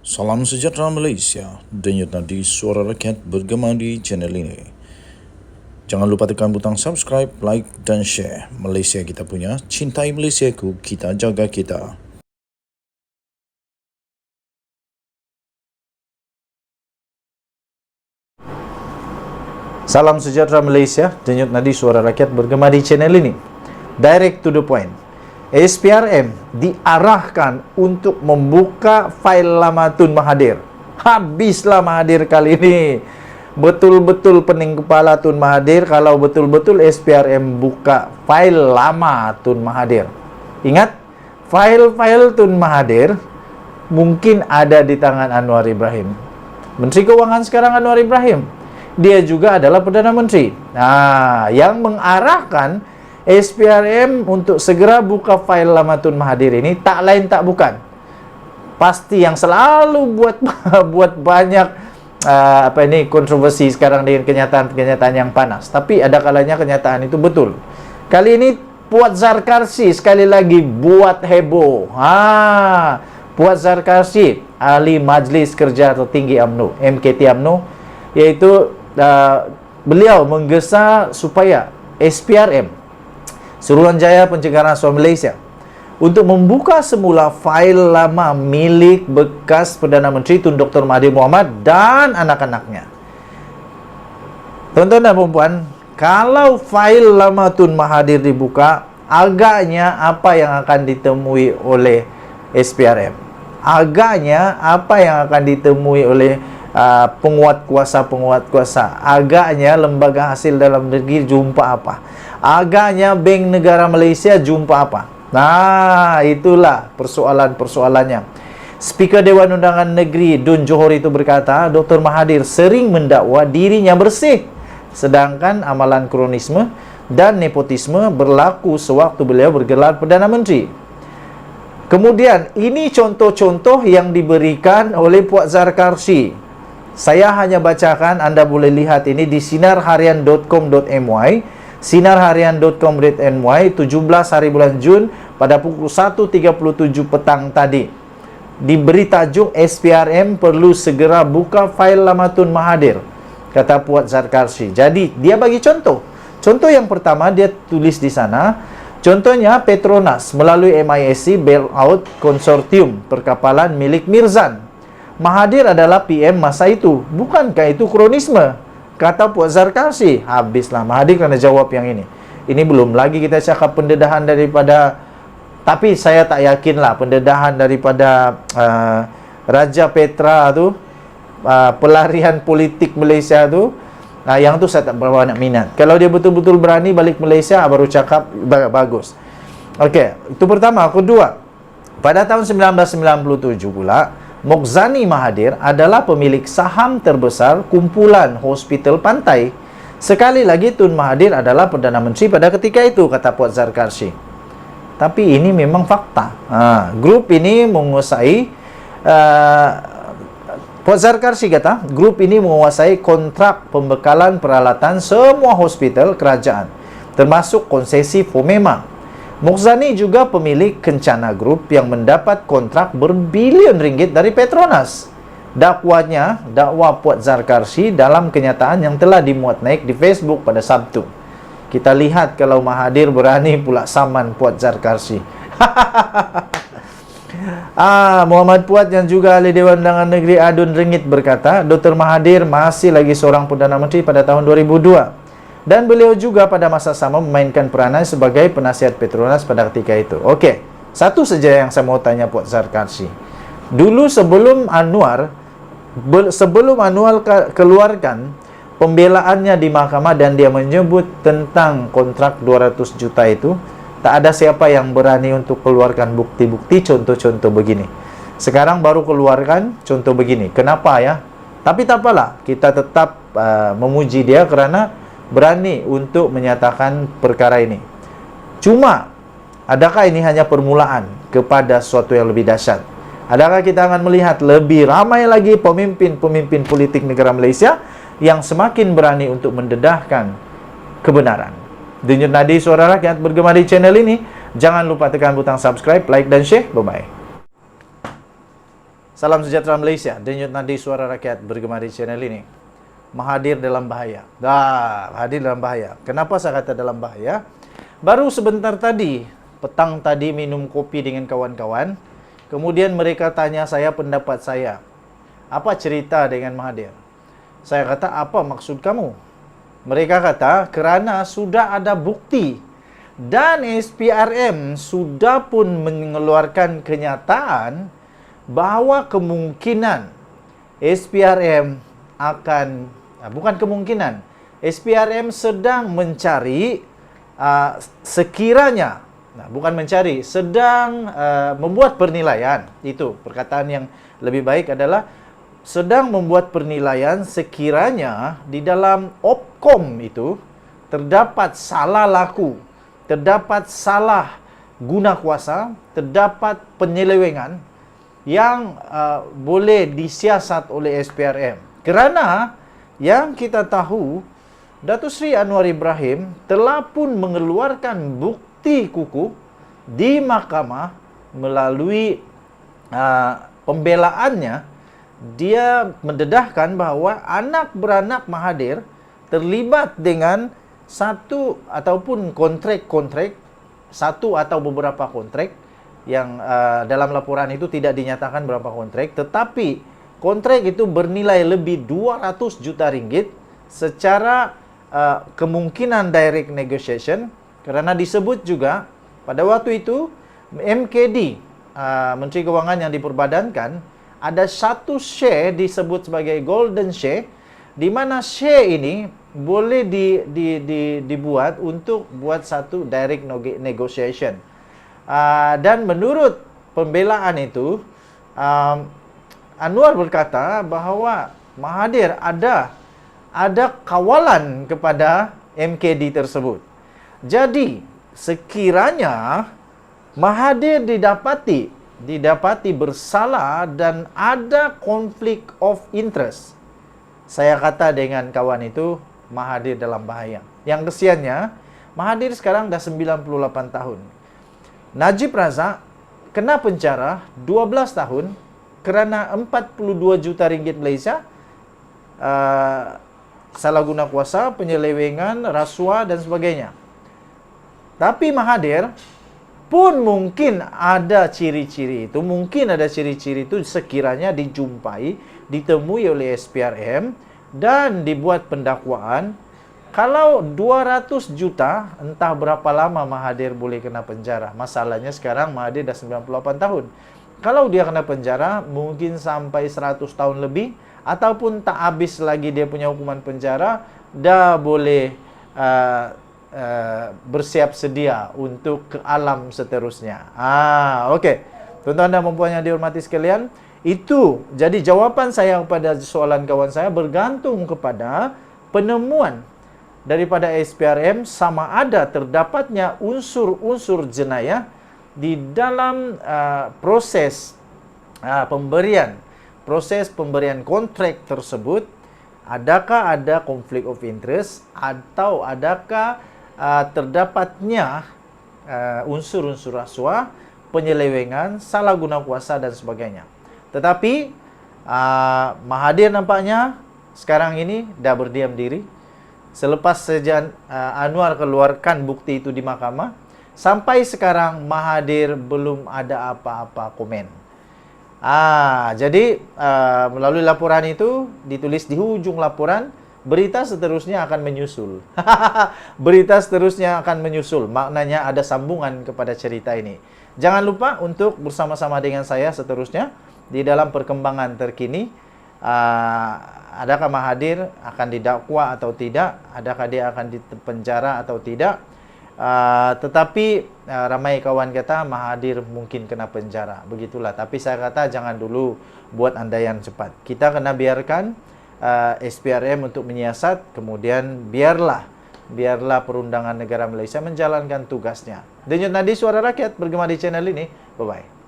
Salam sejahtera Malaysia, denyut nadi suara rakyat bergema di channel ini. Jangan lupa tekan butang subscribe, like dan share. Malaysia kita punya, cintai Malaysiaku, kita jaga kita. Salam sejahtera Malaysia, denyut nadi suara rakyat bergema di channel ini. Direct to the point. SPRM diarahkan untuk membuka fail lama Tun Mahathir. Habislah Mahathir kali ini. Betul-betul pening kepala Tun Mahathir kalau betul-betul SPRM buka fail lama Tun Mahathir. Ingat, fail-fail Tun Mahathir mungkin ada di tangan Anwar Ibrahim. Menteri Keuangan sekarang Anwar Ibrahim. Dia juga adalah Perdana Menteri. Nah, yang mengarahkan SPRM untuk segera buka fail lama Tun Mahathir ini tak lain tak bukan, pasti yang selalu buat banyak kontroversi sekarang dengan kenyataan-kenyataan yang panas. Tapi ada kalanya kenyataan itu betul. Kali ini Puat Zarkarsi sekali lagi buat heboh. Puat Zarkarsi, ahli Majlis Kerja Tertinggi UMNO, MKT UMNO, yaitu beliau menggesa supaya SPRM, Suruhanjaya Pencegahan Rasuah Malaysia, untuk membuka semula fail lama milik bekas Perdana Menteri Tun Dr. Mahathir Mohamad dan anak-anaknya. Tuan-tuan dan puan-puan, kalau fail lama Tun Mahathir dibuka, agaknya apa yang akan ditemui oleh SPRM? Agaknya apa yang akan ditemui oleh penguat kuasa? Agaknya lembaga hasil dalam negeri jumpa apa? Agaknya Bank Negara Malaysia jumpa apa? Nah, itulah persoalan-persoalannya. Speaker Dewan Undangan Negeri Dun Johor itu berkata, Dr. Mahathir sering mendakwa dirinya bersih, sedangkan amalan kronisme dan nepotisme berlaku sewaktu beliau bergelar Perdana Menteri. Kemudian, ini contoh-contoh yang diberikan oleh Puat Zarkarsi. Saya hanya bacakan, Anda boleh lihat ini di sinarharian.com.my, sinarharian.com.my, 17 hari bulan Jun pada pukul 1.37 petang tadi. Diberi tajuk SPRM perlu segera buka fail lama Tun Mahathir, kata Puat Zarkarsi. Jadi, dia bagi contoh. Contoh yang pertama dia tulis di sana, contohnya Petronas melalui MISC Bailout Konsortium Perkapalan milik Mirzan. Mahathir adalah PM masa itu. Bukankah itu kronisme? Kata Puat Zarkarsi. Habislah Mahathir kena jawab yang ini. Ini belum lagi kita cakap pendedahan daripada, tapi saya tak yakinlah pendedahan daripada Raja Petra tu, pelarian politik Malaysia tu. Yang tu saya tak berapa nak minat. Kalau dia betul-betul berani balik Malaysia, baru cakap bagus. Okey, itu pertama. Kedua, pada tahun 1997 pula, Mokzani Mahathir adalah pemilik saham terbesar kumpulan hospital pantai. Sekali lagi, Tun Mahathir adalah Perdana Menteri pada ketika itu, kata Puat Zarkarsi. Tapi ini memang fakta. Grup ini menguasai, Puat Zarkarsi kata, grup ini menguasai kontrak pembekalan peralatan semua hospital kerajaan, termasuk konsesi Fomema. Mokzani juga pemilik Kencana Group yang mendapat kontrak berbilion ringgit dari Petronas. Dakwa Puat Zarkarsi dalam kenyataan yang telah dimuat naik di Facebook pada Sabtu. Kita lihat kalau Mahathir berani pula saman Puat Zarkarsi. Muhammad Puat yang juga ahli Dewan Undangan Negeri Adun Ringit berkata, Dr. Mahathir masih lagi seorang Perdana Menteri pada tahun 2002. Dan beliau juga pada masa sama memainkan peranan sebagai penasihat Petronas pada ketika itu. Okey, satu saja yang saya mau tanya Puat Zarkarsi. Dulu sebelum Anwar keluarkan pembelaannya di mahkamah dan dia menyebut tentang kontrak 200 juta itu, tak ada siapa yang berani untuk keluarkan bukti-bukti contoh-contoh begini. Sekarang baru keluarkan contoh begini. Kenapa ya? Tapi tak apalah, kita tetap memuji dia kerana berani untuk menyatakan perkara ini. Cuma, adakah ini hanya permulaan kepada sesuatu yang lebih dahsyat? Adakah kita akan melihat lebih ramai lagi pemimpin-pemimpin politik negara Malaysia yang semakin berani untuk mendedahkan kebenaran? Denyut nadi suara rakyat bergema di channel ini. Jangan lupa tekan butang subscribe, like dan share. Bye-bye. Salam sejahtera Malaysia. Denyut nadi suara rakyat bergema di channel ini. Mahathir dalam bahaya. Mahathir dalam bahaya. Kenapa saya kata dalam bahaya? Baru sebentar tadi, petang tadi minum kopi dengan kawan-kawan. Kemudian mereka tanya saya pendapat saya. Apa cerita dengan Mahathir? Saya kata, apa maksud kamu? Mereka kata, kerana sudah ada bukti. Dan SPRM sudah pun mengeluarkan kenyataan bahawa kemungkinan SPRM akan, bukan kemungkinan, SPRM sedang mencari, sekiranya, bukan mencari, sedang membuat penilaian. Itu perkataan yang lebih baik adalah sedang membuat penilaian sekiranya di dalam Opcom itu terdapat salah laku, terdapat salah guna kuasa, terdapat penyelewengan yang boleh disiasat oleh SPRM. Kerana yang kita tahu, Datuk Seri Anwar Ibrahim telah pun mengeluarkan bukti kukuh di mahkamah melalui pembelaannya. Dia mendedahkan bahawa anak beranak Mahathir terlibat dengan satu ataupun kontrak-kontrak, satu atau beberapa kontrak yang dalam laporan itu tidak dinyatakan berapa kontrak, tetapi kontrak itu bernilai lebih 200 juta ringgit secara kemungkinan direct negotiation, kerana disebut juga pada waktu itu MKD, Menteri Kewangan yang diperbadankan, ada satu share disebut sebagai golden share, di mana share ini boleh dibuat untuk buat satu direct negotiation. Dan menurut pembelaan itu, Anwar berkata bahawa Mahathir ada kawalan kepada MKD tersebut. Jadi, sekiranya Mahathir didapati bersalah dan ada konflik of interest, saya kata dengan kawan itu, Mahathir dalam bahaya. Yang kesiannya, Mahathir sekarang dah 98 tahun. Najib Razak kena penjara 12 tahun kerana 42 juta ringgit Malaysia, salah guna kuasa, penyelewengan, rasuah dan sebagainya. Tapi Mahathir pun mungkin ada ciri-ciri itu, sekiranya dijumpai, ditemui oleh SPRM dan dibuat pendakwaan. Kalau 200 juta, entah berapa lama Mahathir boleh kena penjara. Masalahnya sekarang Mahathir dah 98 tahun. Kalau dia kena penjara, mungkin sampai 100 tahun lebih, ataupun tak habis lagi dia punya hukuman penjara, dah boleh bersiap sedia untuk ke alam seterusnya. Okey. Tuan-tuan dan puan yang dihormati sekalian, itu jadi jawapan saya kepada soalan kawan saya bergantung kepada penemuan daripada SPRM sama ada terdapatnya unsur-unsur jenayah di dalam proses pemberian kontrak tersebut. Adakah ada konflik of interest atau adakah terdapatnya unsur-unsur rasuah, penyelewengan, salah guna kuasa dan sebagainya. Tetapi Mahathir nampaknya sekarang ini dah berdiam diri. Selepas saja Anwar keluarkan bukti itu di mahkamah, sampai sekarang Mahathir belum ada apa-apa komen. Jadi melalui laporan itu ditulis di hujung laporan, berita seterusnya akan menyusul. Berita seterusnya akan menyusul. Maknanya ada sambungan kepada cerita ini. Jangan lupa untuk bersama-sama dengan saya seterusnya di dalam perkembangan terkini. Adakah Mahathir akan didakwa atau tidak? Adakah dia akan dipenjara atau tidak? Tetapi ramai kawan kata Mahathir mungkin kena penjara. Begitulah. Tapi saya kata jangan dulu buat andaian cepat. Kita kena biarkan SPRM untuk menyiasat, kemudian biarlah Perundangan Negara Malaysia menjalankan tugasnya. Denyut nadi suara rakyat bergema di channel ini. Bye-bye.